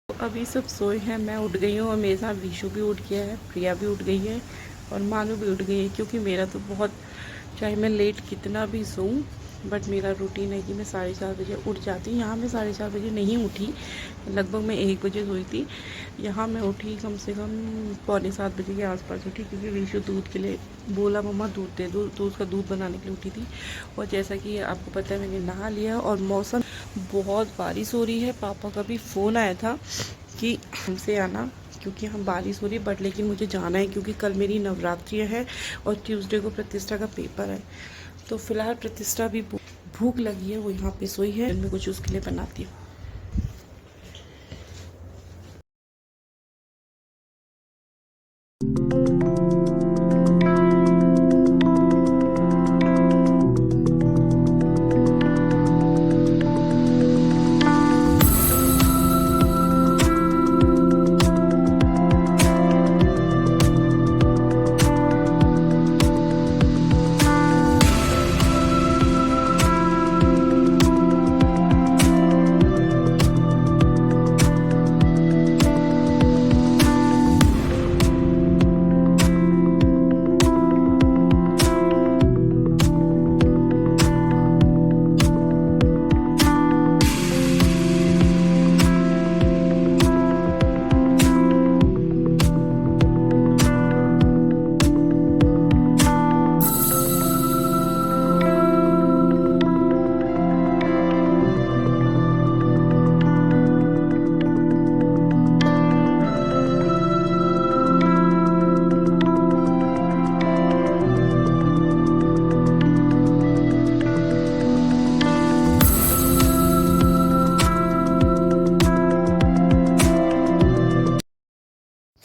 अभी सब सोए हैं, मैं उठ गई हूँ और मेरे साथ विशु भी उठ गया है, प्रिया भी उठ गई है और मानू भी उठ गई है। क्योंकि मेरा तो बहुत, चाहे मैं लेट कितना भी सोऊं, बट मेरा रूटीन है कि मैं 4:30 बजे उठ जाती हूँ। यहाँ मैं 4:30 बजे नहीं उठी, लगभग मैं 1 बजे सोई थी। यहाँ मैं उठी कम से कम 6:45 बजे के आसपास उठी, क्योंकि विशु दूध के लिए बोला, मम्मा दूध दे दो, तो उसका दूध बनाने के लिए उठी थी। और जैसा कि आपको पता है, मैंने नहा लिया और मौसम बहुत बारिश हो रही है। पापा का भी फ़ोन आया था कि हमसे आना, क्योंकि हम बारिश हो रही है, बट लेकिन मुझे जाना है क्योंकि कल मेरी नवरात्रि है और ट्यूसडे को प्रतिष्ठा का पेपर है। तो फिलहाल प्रतिष्ठा भी भूख लगी है, वो यहाँ पे सोई है, मैं कुछ उसके लिए बनाती हूँ।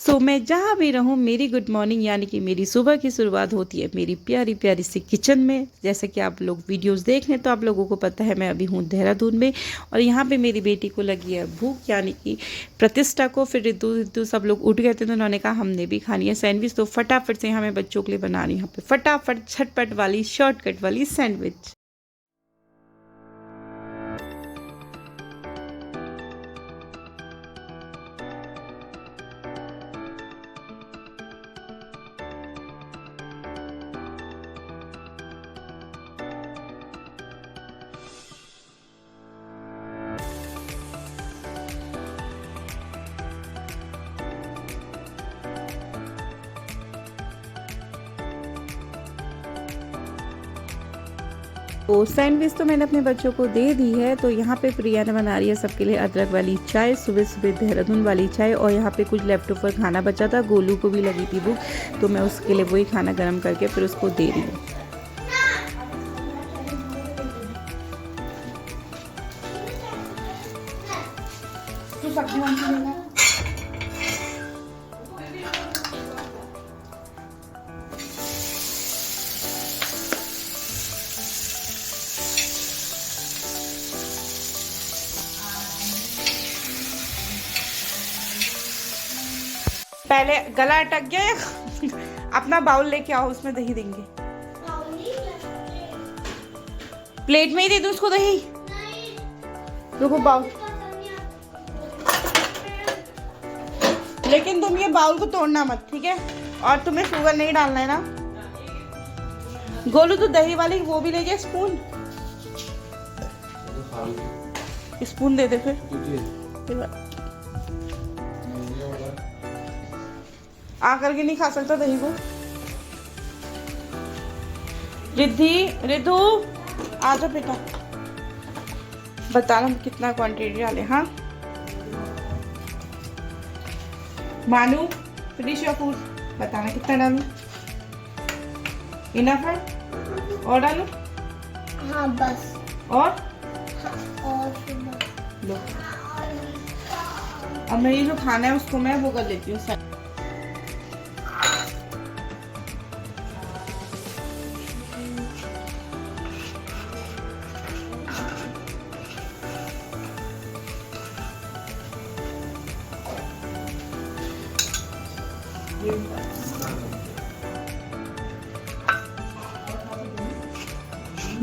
सो मैं जहाँ भी रहूँ, मेरी गुड मॉर्निंग यानी कि मेरी सुबह की शुरुआत होती है मेरी प्यारी प्यारी सी किचन में। जैसे कि आप लोग वीडियोस देख रहे हैं तो आप लोगों को पता है मैं अभी हूँ देहरादून में, और यहाँ पे मेरी बेटी को लगी है भूख, यानी कि प्रतिष्ठा को। फिर रितु सब लोग उठ गए थे तो उन्होंने कहा हमने भी खानी है सैंडविच। तो फटाफट से यहाँ मैं बच्चों के लिए बना रही हूँ, यहाँ पे फटाफट झटपट वाली शॉर्टकट वाली सैंडविच। तो सैंडविच तो मैंने अपने बच्चों को दे दी है। तो यहाँ पे प्रिया ने बना रही है सबके लिए अदरक वाली चाय, सुबह सुबह देहरादून वाली चाय। और यहाँ पे कुछ लेफ्ट ओवर खाना बचा था, गोलू को भी लगी थी भूख, तो मैं उसके लिए वही खाना गर्म करके फिर उसको दे रही हूँ। पहले गला अटक गया अपना बाउल लेके आओ, उसमें दही देंगे। प्लेट में ही दे दूं उसको दही? देखो बाउल, लेकिन तुम ये बाउल को तोड़ना मत, ठीक है? और तुम्हें शुगर नहीं डालना है ना। गोलू तो दही वाली वो भी ले गया स्पून, स्पून दे दे फिर। आकर के नहीं खा सकता दही को। रिद्धि आजा बेटा, बताना कितना क्वांटिटी डाले। हाँ मानू, फिनिश योर फूड, बताना कितना डालूं। इनफ है? और डालूं? हाँ बस। और लो। अब मैं ये जो खाना है उसको मैं वो कर लेती हूँ।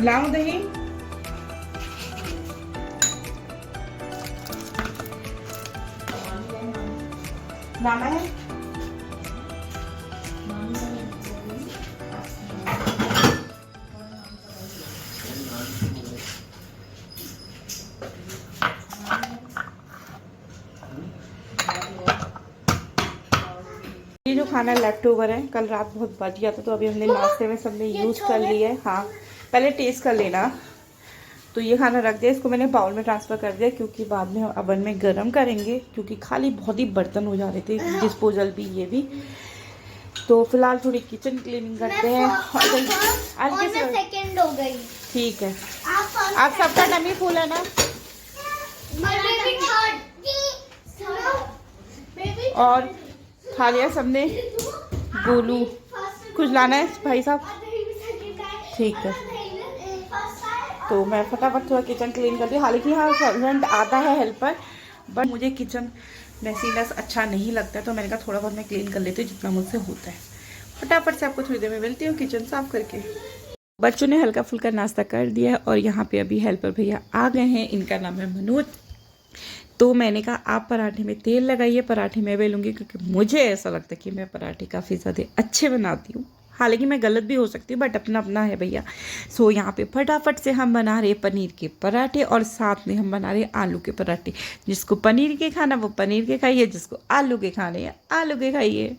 लाऊं दही? नाना है ये जो खाना लेफ्ट ओवर है, कल रात बहुत बच गया था तो अभी हमने नाश्ते में सबने यूज़ कर लिया है। हाँ, पहले टेस्ट कर लेना। तो ये खाना रख दिया, इसको मैंने बाउल में ट्रांसफ़र कर दिया क्योंकि बाद में अवन में गर्म करेंगे, क्योंकि खाली बहुत ही बर्तन हो जा रहे थे, डिस्पोजल भी ये भी। तो फिलहाल थोड़ी किचन क्लीनिंग करते हैं। आज मैं सेकंड हो गई। ठीक है, आप सबका नमी फूल है ना। और खा लिया सबने। गोलू कुछ लाना है भाई साहब? ठीक है, तो मैं फटाफट थोड़ा किचन क्लीन करती हूँ। हालांकि हाँ, सर्वेंट आता है हेल्पर, बट मुझे किचन मैसीनेस अच्छा नहीं लगता है, तो मैंने कहा थोड़ा बहुत मैं क्लीन कर लेती हूँ जितना मुझसे होता है। फटाफट से आपको थोड़ी देर में मिलती हूँ किचन साफ करके। बच्चों ने हल्का फुल्का नाश्ता कर दिया है और यहाँ पे अभी हेल्पर भैया आ गए हैं। इनका नाम है मनोज। तो मैंने कहा आप पराठे में तेल लगाइए, पराठे में बेलूँगी, क्योंकि मुझे ऐसा लगता है कि मैं पराठे काफ़ी ज़्यादा अच्छे बनाती हूँ। हालांकि मैं गलत भी हो सकती हूँ, बट अपना अपना है भैया। सो यहाँ पे फटाफट से हम बना रहे पनीर के पराठे और साथ में हम बना रहे आलू के पराठे। जिसको पनीर के खाना वो पनीर के खाइए, जिसको आलू के खाने हैं आलू के खाइए।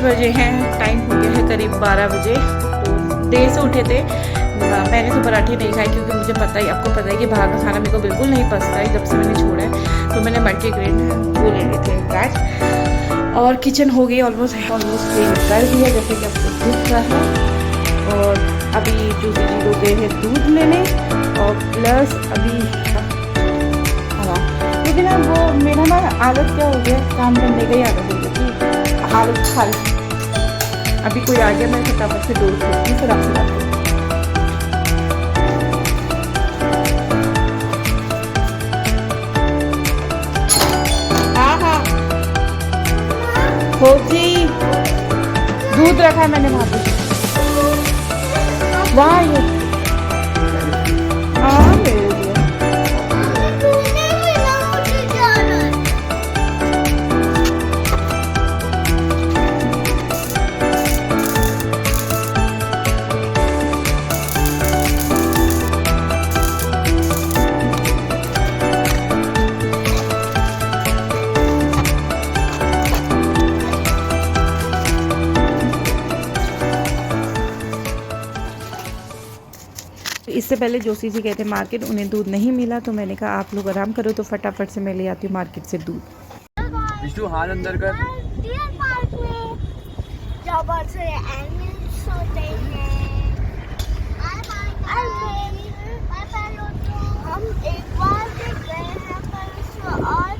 बजे हैं, टाइम हो गया है करीब 12 बजे। तो देर से उठे थे। मैंने तो पराठे नहीं खाए क्योंकि मुझे पता ही, आपको पता है कि बाहर का खाना मेरे को बिल्कुल नहीं पसंद है जब से मैंने छोड़ा है। तो मैंने मल्टीग्रेन वो ले लिए थे ब्रेड। और किचन हो गई ऑलमोस्ट क्लीन कर दिया जैसे कि आपको दिख रहा है। और अभी जो दीदी लोग गए हैं दूध लेने, और प्लस अभी लेकिन ना वो मेरा ना आदत क्या हो गया, काम करने का ही आदत हो गई कि हालत खाली। अभी कोई आ गया, मैं फटाफट से डोर खोलती हूँ, फिर आपसे बात करूँ। हाँ हाँ हो जी, दूध रखा है मैंने वहाँ पे, वहाँ ये हाँ ले लिया। इससे पहले जोशी जी गए थे मार्केट, उन्हें दूध नहीं मिला, तो मैंने कहा आप लोग आराम करो, तो फटाफट से मैं ले आती हूँ मार्केट से दूध। विष्णु हाथ अंदर कर। डियर पार्क में जहाँ बहुत सारे एनिमल्स होते हैं। हम एक बार भी गए हैं पर उसमें और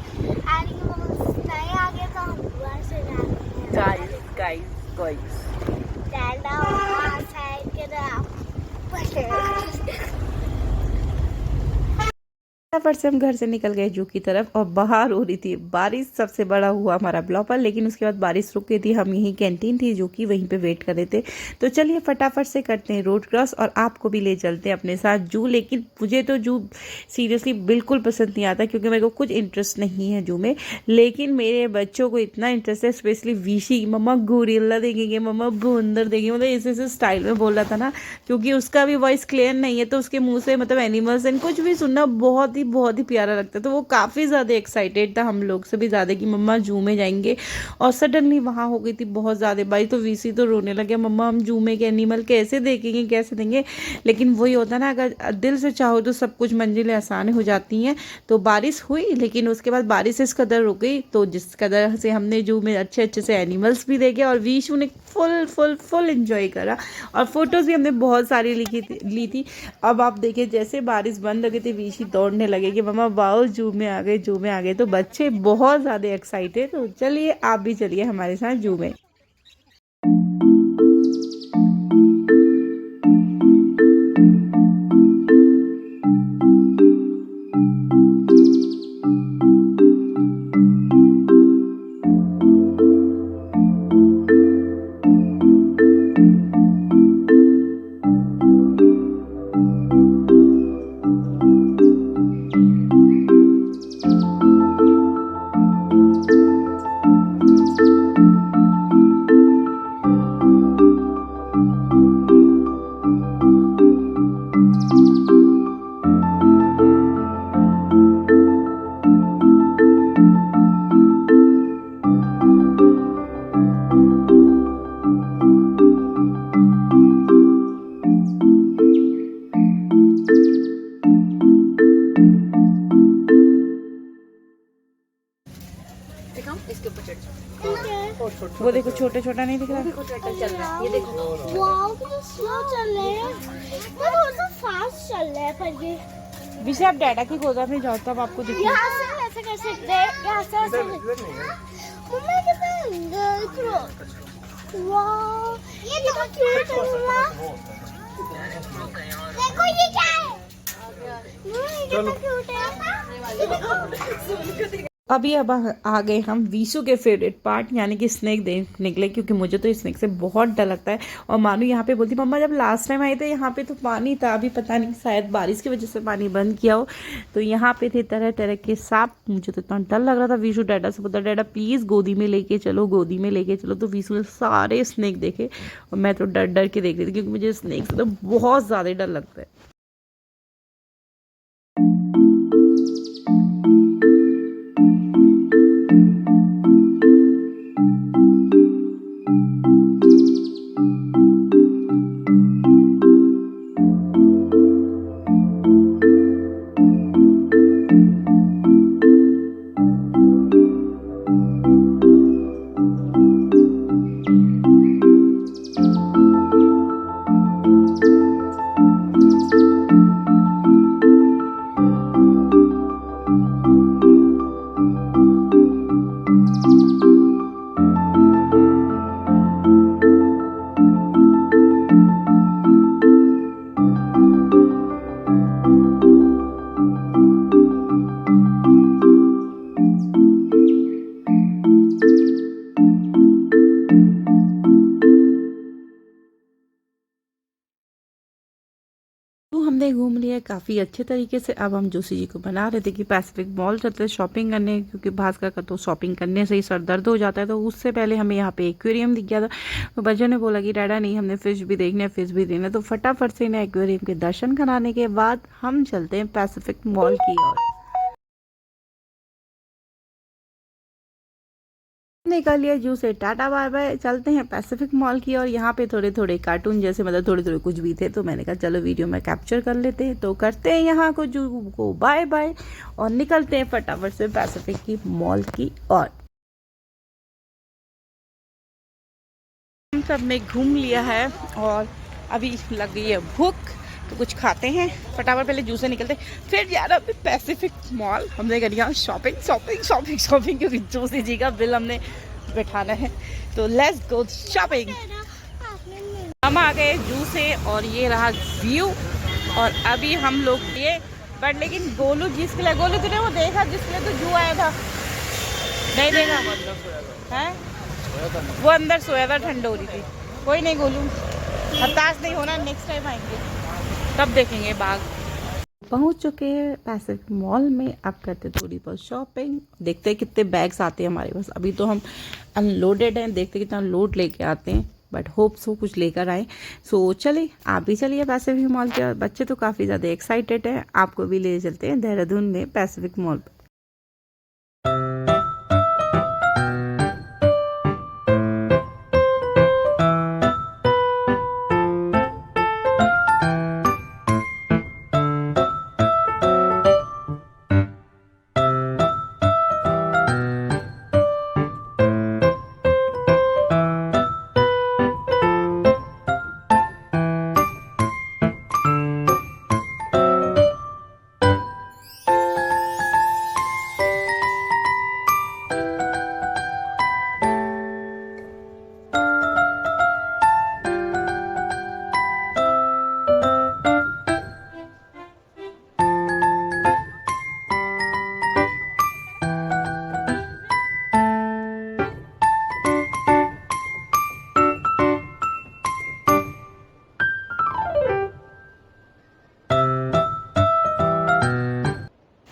एनिमल्स नहीं आ गए, तो हम दोबारा से जाते हैं। गाइस Stand up, फटाफट से हम घर से निकल गए जू की तरफ और बाहर हो रही थी बारिश। सबसे बड़ा हुआ हमारा ब्लॉपर, लेकिन उसके बाद बारिश रुक गई थी। हम यहीं कैंटीन थी जो कि वहीं पे वेट कर रहे थे। तो चलिए फटाफट से करते हैं रोड क्रॉस और आपको भी ले चलते हैं अपने साथ जू। लेकिन मुझे तो जू सीरियसली बिल्कुल पसंद नहीं आता क्योंकि मेरे को कुछ इंटरेस्ट नहीं है जू में, लेकिन मेरे बच्चों को इतना इंटरेस्ट है। स्पेशली विशी, मम्मा गोरिल्ला देखेंगे, मम्मा बंदर देखेंगे, मतलब ऐसे स्टाइल में बोल रहा था ना, क्योंकि उसका भी वॉइस क्लियर नहीं है तो उसके मुँह से मतलब एनिमल्स एंड कुछ भी सुनना बहुत ही प्यारा लगता है। तो वो काफ़ी ज़्यादा एक्साइटेड था, हम लोग से भी ज़्यादा, कि मम्मा जू में जाएंगे। और सडनली वहाँ हो गई थी बहुत ज़्यादा बारिश, तो वीसी तो रोने लगे, मम्मा हम जू में के एनिमल कैसे देखेंगे, कैसे देंगे। लेकिन वही होता ना, अगर दिल से चाहो तो सब कुछ मंजिलें आसान हो जाती हैं। तो बारिश हुई, लेकिन उसके बाद बारिश इस कदर रुक गई तो जिस कदर से हमने जू में अच्छे अच्छे से एनिमल्स भी देखे और वीशू ने फुल एंजॉय करा। और फोटोज़ भी हमने बहुत सारी ली थी। अब आप देखिए जैसे बारिश बंद हो गई थी, वीशी दौड़ने लगे कि मम्मा वाओ जू में आ गए, जू में आ गए। तो बच्चे बहुत ज़्यादा एक्साइटेड। तो चलिए आप भी चलिए हमारे साथ जू में। वो देखो छोटे छोटा नहीं दिख रहा, चल रहा है, ये देखो। वाओ कितना स्लो चल रहे हैं, वो थोड़ा सा फास्ट चल रहा है। पर ये विषय आप डाटा की गोदा में जाओ तब आपको दिखेगा। यहाँ से ऐसे कर सकते हैं, यहाँ से ऐसे। मम्मा कितना वाओ, ये कितना क्यूट है मम्मा। देखो ये क्या है, ये कितना क्यूट है। अभी अब आ गए हम वीशु के फेवरेट पार्ट यानी कि स्नैक देखने के लिए, क्योंकि मुझे तो स्नैक से बहुत डर लगता है। और मानू यहाँ पे बोलती मम्मा जब लास्ट टाइम आए थे यहाँ पे तो पानी था, अभी पता नहीं शायद बारिश की वजह से पानी बंद किया हो। तो यहाँ पे थे तरह तरह के सांप। मुझे तो इतना डर लग रहा था। वीशु डैडा से बोलता डैडा प्लीज़ गोदी में लेके चलो, गोदी में लेके चलो। तो वीशु ने सारे स्नैक देखे और मैं तो डर डर के देख रही थी क्योंकि मुझे स्नैक से तो बहुत ज़्यादा डर लगता है। हमने घूम लिया काफ़ी अच्छे तरीके से। अब हम जोशी जी को बना रहे थे कि पैसिफिक मॉल चलते शॉपिंग करने, क्योंकि भास्कर का तो शॉपिंग करने से ही सर दर्द हो जाता है। तो उससे पहले हमें यहाँ पे एक्वेरियम दिख गया था। तो बच्चों ने बोला कि डैडा नहीं, हमने फिश भी देखने, फिश भी देखने। तो फटाफट से इन्हें एक्वेरियम के दर्शन कराने के बाद हम चलते हैं पैसिफिक मॉल की ओर। निकल लिया जू से टाटा बाय बाय, चलते हैं पैसिफिक मॉल की। और यहाँ पे थोड़े थोड़े कार्टून जैसे मतलब थोड़े थोड़े कुछ भी थे, तो मैंने कहा चलो वीडियो में कैप्चर कर लेते हैं। तो करते हैं यहाँ को जू को बाय बाय और निकलते हैं फटाफट से पैसिफिक की मॉल की ओर। हम सब ने घूम लिया है और अभी लग गई है भूख, तो कुछ खाते हैं फटाफट। पहले जू से निकलते फिर यार अभी पैसिफिक मॉल हमने कर लिया शॉपिंग शॉपिंग शॉपिंग शॉपिंग, क्योंकि जोशी जी का बिल हमने बैठाना है। तो लेट्स गो शॉपिंग। हम आ गए जू से और ये रहा व्यू। और अभी हम लोग ये बट लेकिन गोलू जिसके लिए, गोलू तूने वो देखा जिसके लिए तू जू आया था? नहीं देखा है? वो अंदर सोया था, ठंड हो रही थी। कोई नहीं गोलू, हताश नहीं होना, नेक्स्ट टाइम आएंगे तब देखेंगे बाघ। पहुंच चुके हैं पैसिफिक मॉल में। अब करते थोड़ी बहुत शॉपिंग, देखते हैं कितने बैग्स आते हैं हमारे पास। अभी तो हम अनलोडेड हैं, देखते हैं कितना लोड लेके आते हैं, बट होप सो कुछ लेकर आए। सो चले, आप भी चलिए पैसिफिक मॉल के। बच्चे तो काफ़ी ज़्यादा एक्साइटेड हैं, आपको भी ले चलते हैं देहरादून में पैसिफिक मॉल पर।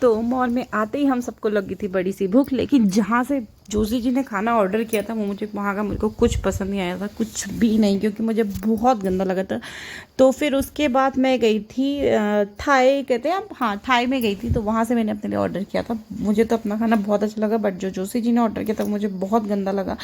तो मॉल में आते ही हम सबको लगी थी बड़ी सी भूख, लेकिन जहाँ से जोशी जी ने खाना ऑर्डर किया था वो मुझे वहाँ का, मुझे को कुछ पसंद नहीं आया था, कुछ भी नहीं, क्योंकि मुझे बहुत गंदा लगा था। तो फिर उसके बाद मैं गई थी थाई, कहते हैं हाँ, थाई में गई थी। तो वहाँ से मैंने अपने लिए ऑर्डर किया था। मुझे तो अपना खाना बहुत अच्छा लगा, बट जो जोशी जी ने ऑर्डर किया था मुझे बहुत गंदा लगा।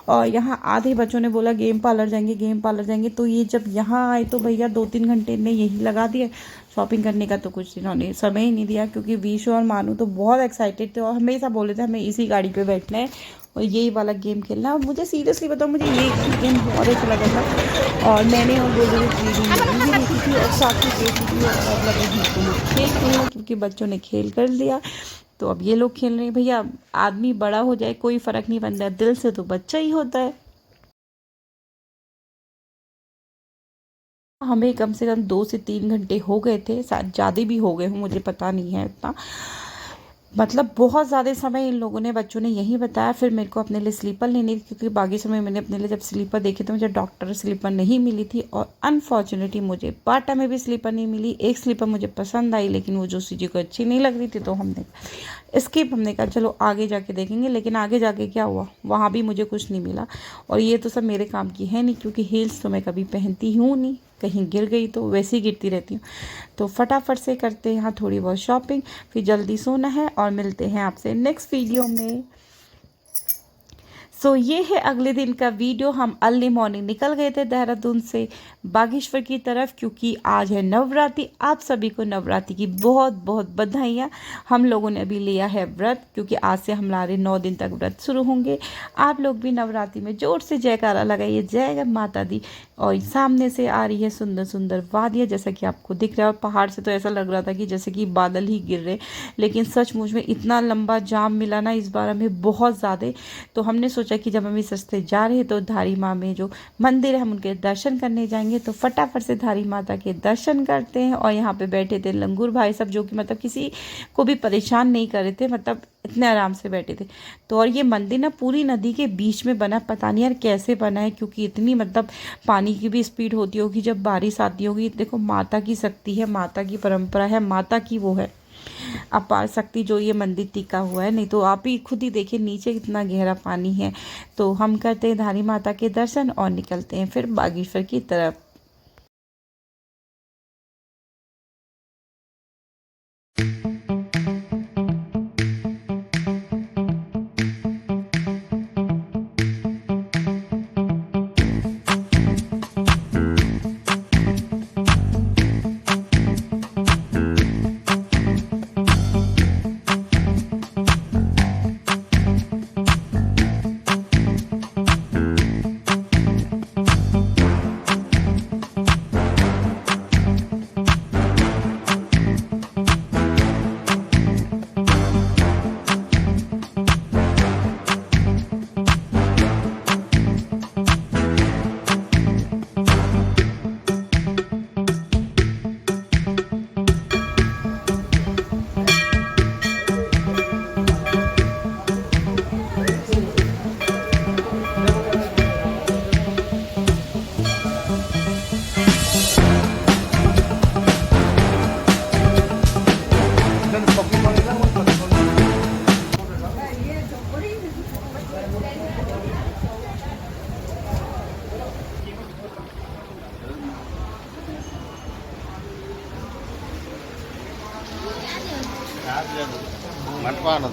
और यहाँ आधे बच्चों ने बोला गेम पार्लर जाएंगे, गेम पार्लर जाएंगे। तो ये जब यहाँ आए तो भैया 2-3 घंटे ने यही लगा दिए। शॉपिंग करने का तो कुछ इन्होंने समय ही नहीं दिया, क्योंकि वीशु और मानू तो बहुत एक्साइटेड थे और हमेशा बोले थे हमें इसी गाड़ी पे बैठना है और यही वाला गेम खेलना है। और मुझे सीरियसली बताओ, मुझे ये गेम बहुत अच्छा लगा था और मैंने और बोल रही थी और साथ ही देखी थी और खेल खेलना, क्योंकि बच्चों ने खेल कर लिया। तो अब ये लोग खेल रहे हैं। भैया आदमी बड़ा हो जाए कोई फ़र्क नहीं पड़ता, दिल से तो बच्चा ही होता है। हमें कम से कम 2 से 3 घंटे हो गए थे, शायद ज़्यादा भी हो गए हों, मुझे पता नहीं है इतना। मतलब बहुत ज़्यादा समय इन लोगों ने, बच्चों ने यही बताया। फिर मेरे को अपने लिए स्लीपर लेनी थी, क्योंकि बाकी समय मैंने अपने लिए जब स्लीपर देखे तो मुझे डॉक्टर स्लीपर नहीं मिली थी। और अनफॉर्चुनेटली मुझे बाटा में भी स्लीपर नहीं मिली। एक स्लीपर मुझे पसंद आई, लेकिन वो जोशी जी को अच्छी नहीं लग रही थी, तो हमने कहा चलो आगे जाके देखेंगे। लेकिन आगे जाके क्या हुआ, वहाँ भी मुझे कुछ नहीं मिला। और ये तो सब मेरे काम की है नहीं, क्योंकि हील्स तो मैं कभी पहनती हूँ नहीं, कहीं गिर गई तो वैसे ही गिरती रहती हूँ। तो फटाफट से करते हैं यहाँ थोड़ी बहुत शॉपिंग, फिर जल्दी सोना है और मिलते हैं आपसे नेक्स्ट वीडियो में। सो ये है अगले दिन का वीडियो। हम अर्ली मॉर्निंग निकल गए थे देहरादून से बागेश्वर की तरफ, क्योंकि आज है नवरात्रि। आप सभी को नवरात्रि की बहुत बहुत बधाइयाँ। हम लोगों ने अभी लिया है व्रत, क्योंकि आज से हमारे 9 दिन तक व्रत शुरू होंगे। आप लोग भी नवरात्रि में जोर से जयकारा लगाइए, जय माता दी। और सामने से आ रही है सुंदर सुंदर वादियाँ, जैसा कि आपको दिख रहा है। और पहाड़ से तो ऐसा लग रहा था कि जैसे कि बादल ही गिर रहे, लेकिन सचमुच में इतना लंबा जाम मिला ना इस बार हमें, बहुत ज़्यादा। तो हमने सोचा कि जब हम इस रास्ते जा रहे हैं तो धारी माँ में जो मंदिर है हम उनके दर्शन करने जाएंगे। तो फटाफट से धारी माता के दर्शन करते हैं। और यहाँ पे बैठे थे लंगूर भाई सब, जो कि मतलब किसी को भी परेशान नहीं कर रहे थे, मतलब इतने आराम से बैठे थे। तो और ये मंदिर ना पूरी नदी के बीच में बना, पता नहीं यार कैसे बना है, क्योंकि इतनी मतलब पानी की भी स्पीड होती होगी जब बारिश आती होगी। देखो माता की शक्ति है, माता की परंपरा है, माता की वो है अपार शक्ति, जो ये मंदिर टिका हुआ है। नहीं तो आप ही खुद ही देखिए नीचे कितना गहरा पानी है। तो हम करते हैं धारी माता के दर्शन और निकलते हैं फिर बागेश्वर की तरफ।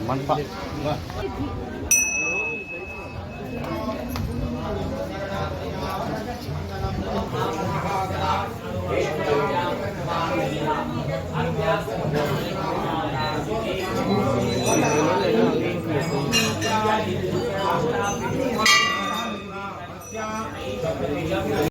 మంటపా